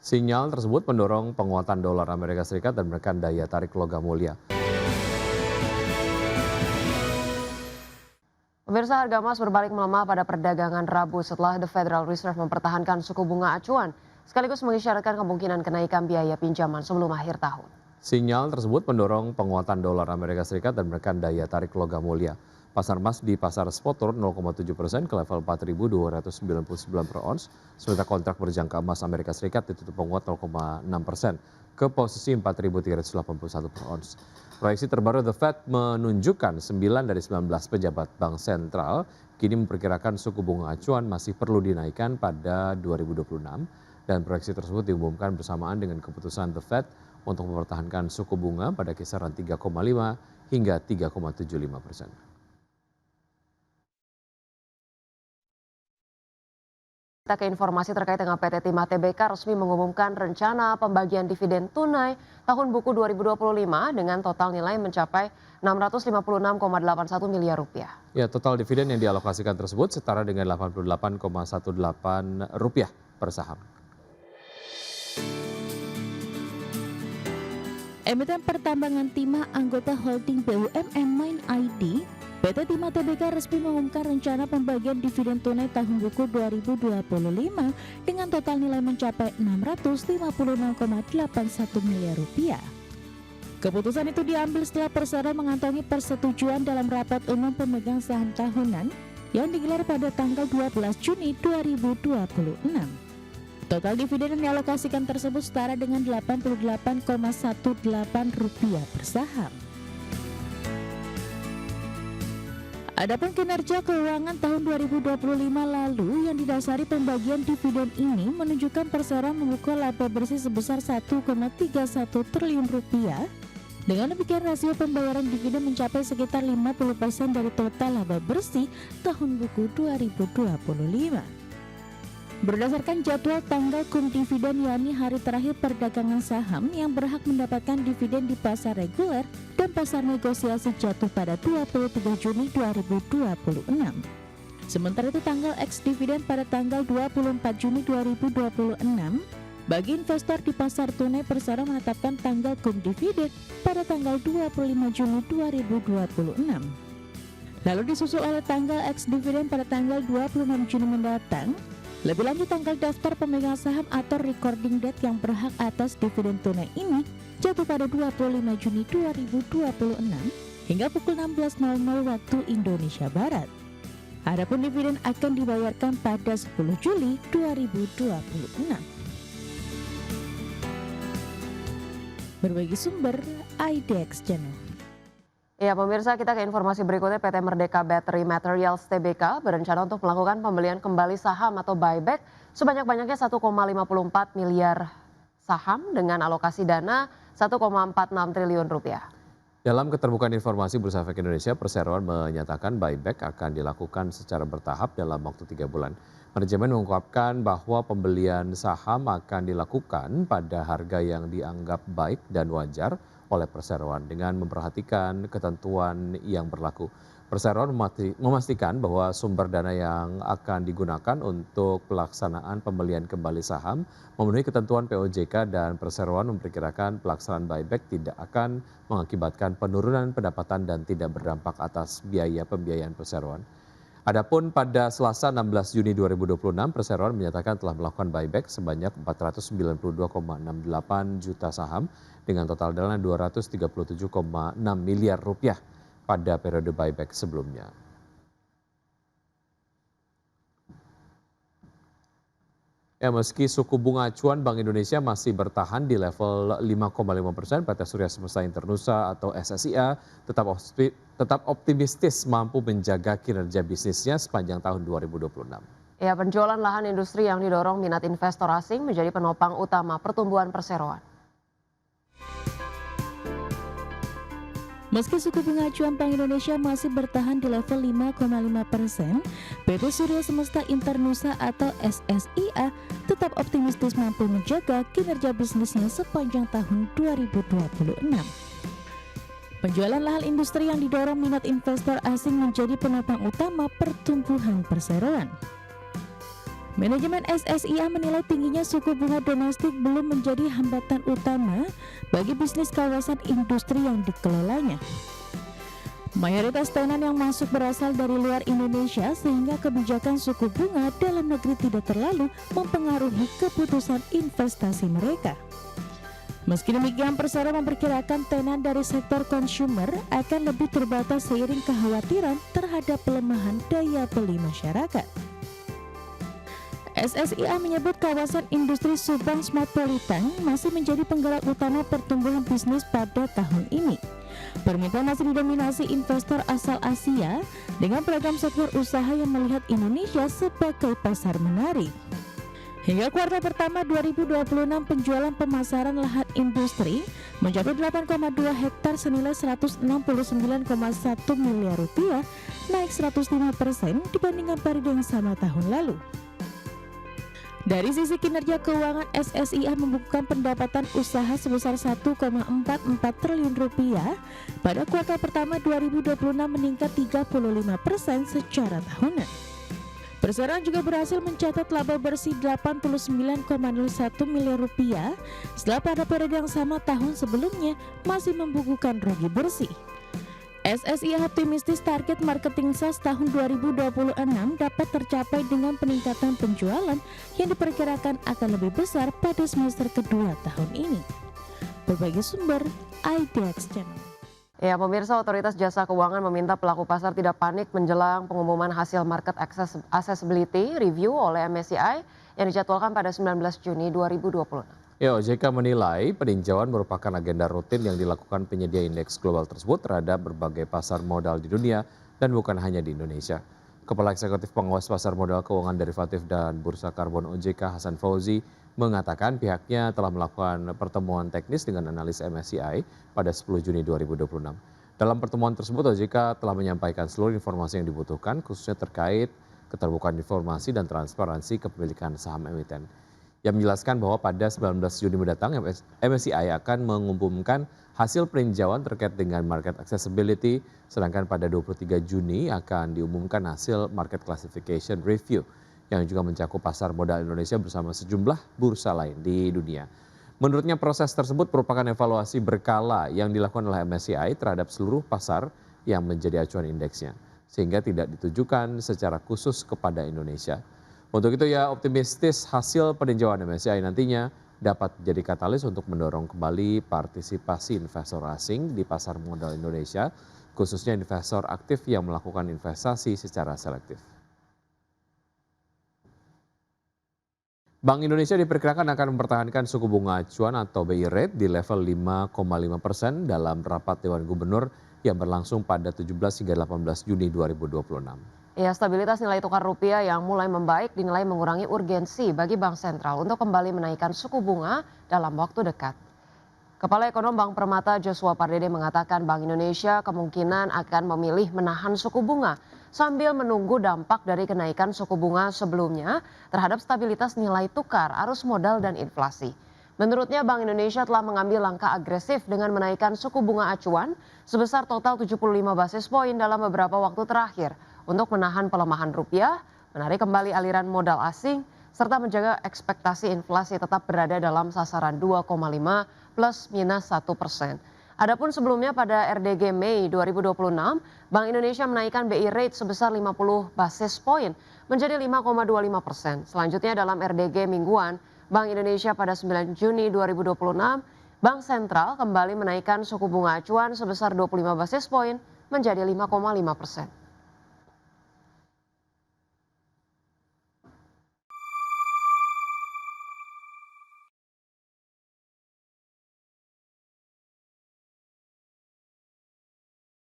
Sinyal tersebut mendorong penguatan dolar Amerika Serikat dan menekan daya tarik logam mulia. Pemirsa, harga emas berbalik melemah pada perdagangan Rabu setelah The Federal Reserve mempertahankan suku bunga acuan, sekaligus mengisyaratkan kemungkinan kenaikan biaya pinjaman sebelum akhir tahun. Sinyal tersebut mendorong penguatan dolar Amerika Serikat dan menekan daya tarik logam mulia. Pasar emas di pasar spot turun 0,7% ke level 4.299 per ons, sementara kontrak berjangka emas Amerika Serikat ditutup menguat 0,6% ke posisi 4.381 per ons. Proyeksi terbaru The Fed menunjukkan 9 dari 19 pejabat bank sentral kini memperkirakan suku bunga acuan masih perlu dinaikkan pada 2026 dan proyeksi tersebut diumumkan bersamaan dengan keputusan The Fed untuk mempertahankan suku bunga pada kisaran 3,5 hingga 3,75%. Kita ke informasi terkait dengan PT Timah Tbk resmi mengumumkan rencana pembagian dividen tunai tahun buku 2025 dengan total nilai mencapai 656,81 miliar rupiah. Ya, total dividen yang dialokasikan tersebut setara dengan Rp88,18 per saham. Emiten pertambangan timah anggota holding BUMN Mine ID, PT Timah Tbk resmi mengumumkan rencana pembagian dividen tunai tahun buku 2025 dengan total nilai mencapai 656,81 miliar rupiah. Keputusan itu diambil setelah Persero mengantongi persetujuan dalam rapat umum pemegang saham tahunan yang digelar pada tanggal 12 Juni 2026. Total dividen yang dialokasikan tersebut setara dengan Rp88,18 per saham. Adapun kinerja keuangan tahun 2025 lalu yang didasari pembagian dividen ini menunjukkan Persero membuka laba bersih sebesar Rp1,31 triliun. Dengan demikian rasio pembayaran dividen mencapai sekitar 50% dari total laba bersih tahun buku 2025. Berdasarkan jadwal tanggal kum dividen yakni hari terakhir perdagangan saham yang berhak mendapatkan dividen di pasar reguler dan pasar negosiasi jatuh pada 23 Juni 2026. Sementara itu tanggal ex dividen pada tanggal 24 Juni 2026. Bagi investor di pasar tunai, Persero menetapkan tanggal kum dividen pada tanggal 25 Juni 2026. Lalu disusul oleh tanggal ex dividen pada tanggal 26 Juni mendatang. Lebih lanjut, tanggal daftar pemegang saham atau recording date yang berhak atas dividen tunai ini jatuh pada 25 Juni 2026 hingga pukul 16.00 waktu Indonesia Barat. Adapun dividen akan dibayarkan pada 10 Juli 2026. Berbagi sumber IDX Channel. Ya pemirsa, kita ke informasi berikutnya. PT Merdeka Battery Materials Tbk berencana untuk melakukan pembelian kembali saham atau buyback sebanyak-banyaknya 1,54 miliar saham dengan alokasi dana 1,46 triliun rupiah. Dalam keterbukaan informasi Bursa Efek Indonesia, perseroan menyatakan buyback akan dilakukan secara bertahap dalam waktu 3 bulan. Manajemen mengungkapkan bahwa pembelian saham akan dilakukan pada harga yang dianggap baik dan wajar oleh perseroan dengan memperhatikan ketentuan yang berlaku. Perseroan memastikan bahwa sumber dana yang akan digunakan untuk pelaksanaan pembelian kembali saham memenuhi ketentuan POJK dan perseroan memperkirakan pelaksanaan buyback tidak akan mengakibatkan penurunan pendapatan dan tidak berdampak atas biaya pembiayaan perseroan. Adapun pada Selasa 16 Juni 2026, perseroan menyatakan telah melakukan buyback sebanyak 492,68 juta saham dengan total dana 237,6 miliar rupiah pada periode buyback sebelumnya. Ya, meski suku bunga acuan Bank Indonesia masih bertahan di level 5,5%, PT Surya Semesta Internusa atau SSIA tetap optimistis mampu menjaga kinerja bisnisnya sepanjang tahun 2026. Ya, penjualan lahan industri yang didorong minat investor asing menjadi penopang utama pertumbuhan perseroan. Meski suku bunga acuan Bank Indonesia masih bertahan di level 5,5%, PT Surya Semesta Internusa atau SSIA tetap optimistis mampu menjaga kinerja bisnisnya sepanjang tahun 2026. Penjualan lahan industri yang didorong minat investor asing menjadi penopang utama pertumbuhan perseroan. Manajemen SSIA menilai tingginya suku bunga domestik belum menjadi hambatan utama bagi bisnis kawasan industri yang dikelolanya. Mayoritas tenan yang masuk berasal dari luar Indonesia sehingga kebijakan suku bunga dalam negeri tidak terlalu mempengaruhi keputusan investasi mereka. Meski demikian, Persero memperkirakan tenan dari sektor consumer akan lebih terbatas seiring kekhawatiran terhadap pelemahan daya beli masyarakat. SSIA menyebut kawasan industri Subang Smartpolitan masih menjadi penggerak utama pertumbuhan bisnis pada tahun ini. Permintaan masih didominasi investor asal Asia dengan beragam sektor usaha yang melihat Indonesia sebagai pasar menarik. Hingga kuartal pertama 2026, penjualan pemasaran lahan industri mencapai 8,2 hektar senilai 169,1 miliar rupiah, naik 105% dibandingkan periode yang sama tahun lalu. Dari sisi kinerja keuangan, SSIA membukukan pendapatan usaha sebesar 1,44 triliun rupiah pada kuartal pertama 2026, meningkat 35% secara tahunan. Persero juga berhasil mencatat laba bersih 89,01 miliar rupiah setelah pada periode yang sama tahun sebelumnya masih membukukan rugi bersih. SSIA optimistis target marketing sales tahun 2026 dapat tercapai dengan peningkatan penjualan yang diperkirakan akan lebih besar pada semester kedua tahun ini. Berbagai sumber, IDX Channel. Ya, pemirsa, Otoritas Jasa Keuangan meminta pelaku pasar tidak panik menjelang pengumuman hasil market accessibility review oleh MSCI yang dijadwalkan pada 19 Juni 2026. Ya, OJK menilai peninjauan merupakan agenda rutin yang dilakukan penyedia indeks global tersebut terhadap berbagai pasar modal di dunia dan bukan hanya di Indonesia. Kepala Eksekutif Pengawas Pasar Modal Keuangan Derivatif dan Bursa Karbon OJK Hasan Fauzi mengatakan pihaknya telah melakukan pertemuan teknis dengan analis MSCI pada 10 Juni 2026. Dalam pertemuan tersebut, OJK telah menyampaikan seluruh informasi yang dibutuhkan khususnya terkait keterbukaan informasi dan transparansi kepemilikan saham emiten. Yang menjelaskan bahwa pada 19 Juni mendatang MSCI akan mengumumkan hasil peninjauan terkait dengan market accessibility, sedangkan pada 23 Juni akan diumumkan hasil market classification review yang juga mencakup pasar modal Indonesia bersama sejumlah bursa lain di dunia. Menurutnya proses tersebut merupakan evaluasi berkala yang dilakukan oleh MSCI terhadap seluruh pasar yang menjadi acuan indeksnya, sehingga tidak ditujukan secara khusus kepada Indonesia. Untuk itu ia optimistis hasil peninjauan MSCI nantinya dapat jadi katalis untuk mendorong kembali partisipasi investor asing di pasar modal Indonesia, khususnya investor aktif yang melakukan investasi secara selektif. Bank Indonesia diperkirakan akan mempertahankan suku bunga acuan atau BI rate di level 5,5% dalam rapat Dewan Gubernur yang berlangsung pada 17 hingga 18 Juni 2026. Ya, stabilitas nilai tukar rupiah yang mulai membaik dinilai mengurangi urgensi bagi Bank Sentral untuk kembali menaikkan suku bunga dalam waktu dekat. Kepala Ekonom Bank Permata Joshua Pardede mengatakan Bank Indonesia kemungkinan akan memilih menahan suku bunga sambil menunggu dampak dari kenaikan suku bunga sebelumnya terhadap stabilitas nilai tukar, arus modal dan inflasi. Menurutnya Bank Indonesia telah mengambil langkah agresif dengan menaikkan suku bunga acuan sebesar total 75 basis poin dalam beberapa waktu terakhir untuk menahan pelemahan rupiah, menarik kembali aliran modal asing, serta menjaga ekspektasi inflasi tetap berada dalam sasaran 2,5 plus minus 1%. Adapun sebelumnya pada RDG Mei 2026, Bank Indonesia menaikkan BI rate sebesar 50 basis poin menjadi 5,25%. Selanjutnya dalam RDG mingguan, Bank Indonesia pada 9 Juni 2026, Bank Sentral kembali menaikkan suku bunga acuan sebesar 25 basis poin menjadi 5,5%.